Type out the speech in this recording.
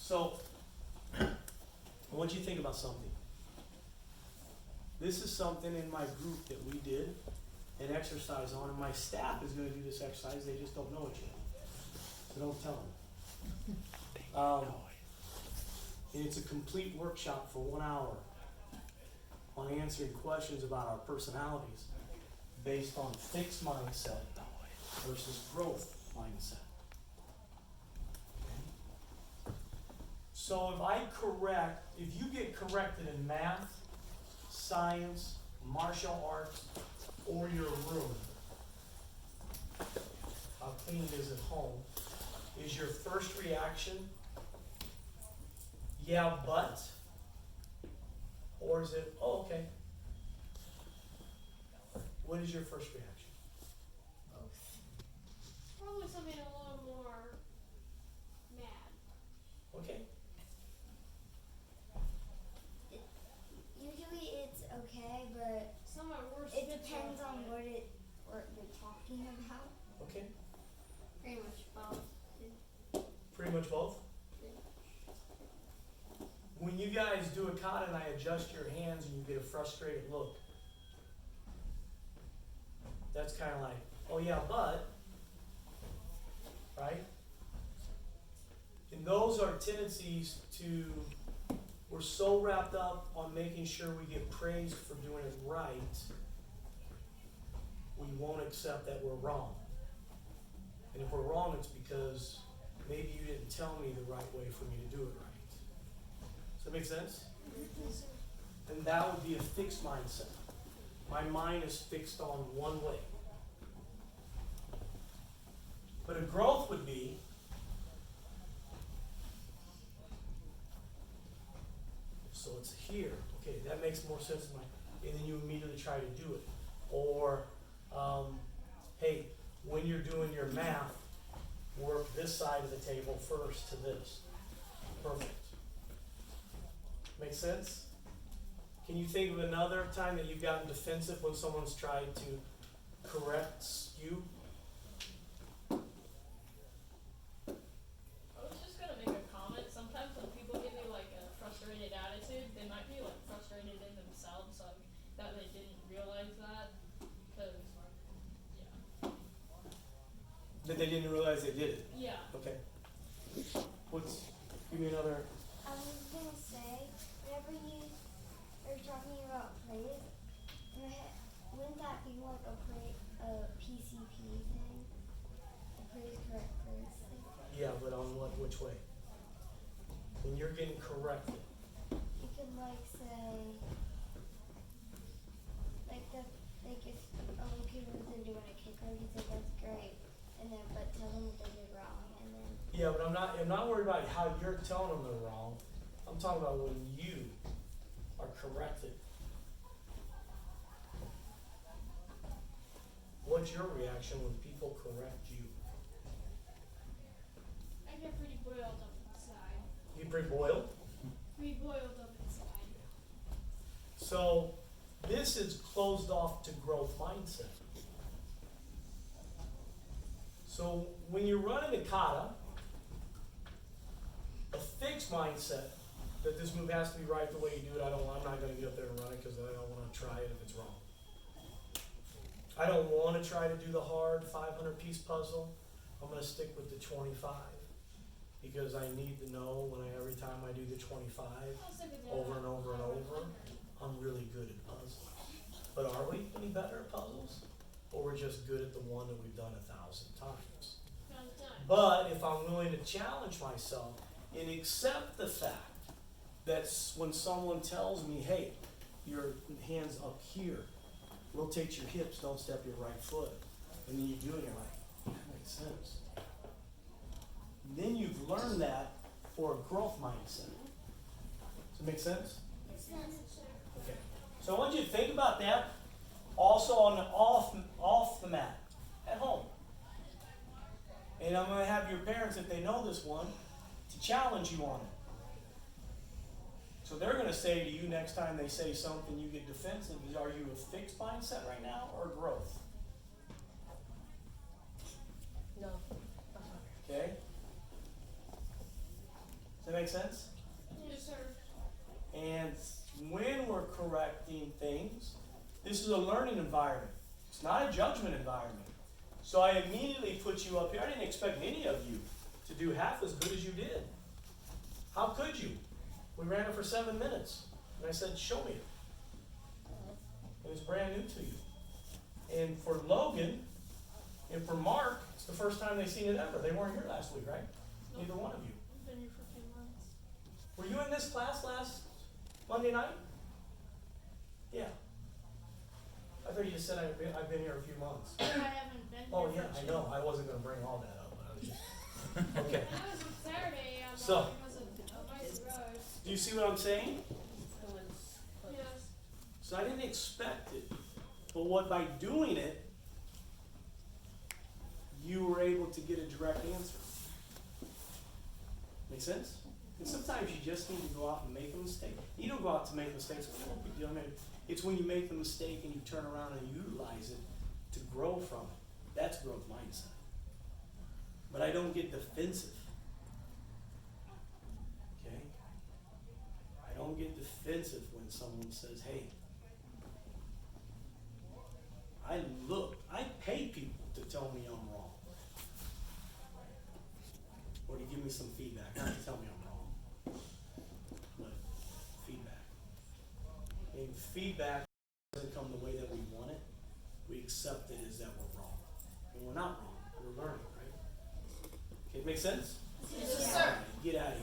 So, I want you to think about something. This is something in my group that we did an exercise on, and my staff is going to do this exercise. They just don't know it yet. So don't tell them. And it's a complete workshop for 1 hour on answering questions about our personalities based on fixed mindset versus growth mindset. So if you get corrected in math, science, martial arts, or your room, how clean it is at home, is your first reaction, yeah, but? Or is it, oh, okay? What is your first reaction? Both. Probably something a little more mad. Okay. Usually it's okay, but Some are worse. it depends on what you're talking about. Okay. Pretty much both. Pretty much both? When you guys do a kata and I adjust your hands and you get a frustrated look, that's kind of like, oh yeah, but, right? And those are tendencies to, we're so wrapped up on making sure we get praised for doing it right, we won't accept that we're wrong. And if we're wrong, it's because maybe you didn't tell me the right way for me to do it right. Does that make sense? And that would be a fixed mindset. My mind is fixed on one way. But a growth would be, so it's here. Okay, that makes more sense in my, and then you immediately try to do it. Or, hey, when you're doing your math, work this side of the table first to this. Perfect. Make sense? Can you think of another time that you've gotten defensive when someone's tried to correct you? I was just gonna make a comment. Sometimes when people give me like a frustrated attitude, they might be like frustrated in themselves, like that they didn't realize that. Cause, yeah. That they didn't realize they did it? Yeah. Okay. Give me another. I was gonna say, whenever you are talking about praise, wouldn't that be like a PCP thing? A praise, correct praise thing? Yeah, but on which way? When you're getting corrected. You could like say, like if a kid was doing a kick, you say that's great, and then but tell them what they did wrong, and then. Yeah, but I'm not worried about how you're telling them they're wrong. I'm talking about when you are corrected. What's your reaction when people correct you? I get pretty boiled up inside. You pretty boiled? Pretty boiled up inside. So this is closed off to growth mindset. So when you're running a kata, a fixed mindset that this move has to be right the way you do it. I'm not going to get up there and run it because I don't want to try it if it's wrong. I don't want to try to do the hard 500 piece puzzle. I'm going to stick with the 25 because I need to know every time I do the 25 over and over and over, I'm really good at puzzles. But are we any better at puzzles? Or we're just good at the one that we've done 1,000 times? But if I'm willing to challenge myself and accept the fact that when someone tells me, hey, your hand's up here, rotate your hips, don't step your right foot, and then you do it, you're like, that makes sense. Then you've learned that for a growth mindset. Does it make sense? Okay. So I want you to think about that also on the off the mat, at home. And I'm going to have your parents, if they know this one, to challenge you on it. So they're going to say to you next time they say something, you get defensive, are you a fixed mindset right now or growth? No. Okay? Does that make sense? Yes, sir. And when we're correcting things, this is a learning environment. It's not a judgment environment. So I immediately put you up here. I didn't expect any of you to do half as good as you did. How could you? We ran it for 7 minutes. And I said, show me it. It was brand new to you. And for Logan and for Mark, it's the first time they've seen it ever. They weren't here last week, right? Nope. Neither one of you. I've been here for 2 months. Were you in this class last Monday night? Yeah. I thought you just said I've been here a few months. I haven't been Oh here yeah, for I know. I wasn't going to bring all that up, but I was just okay. And I was on Saturday So- because of Vice Rose. Do you see what I'm saying? Yes. So I didn't expect it, but what by doing it, you were able to get a direct answer. Make sense? And sometimes you just need to go out and make a mistake. You don't go out to make mistakes. You know what I mean? It's when you make the mistake and you turn around and utilize it to grow from it. That's growth mindset. But I don't get defensive. Okay? I don't get defensive when someone says, hey, I pay people to tell me I'm wrong. Or to give me some feedback. Not to tell me I'm wrong, but feedback. And feedback doesn't come the way that we want it. We accept it as that we're wrong. And we're not wrong. We're learning, right? Okay, make sense? Yes, All right, get out of here.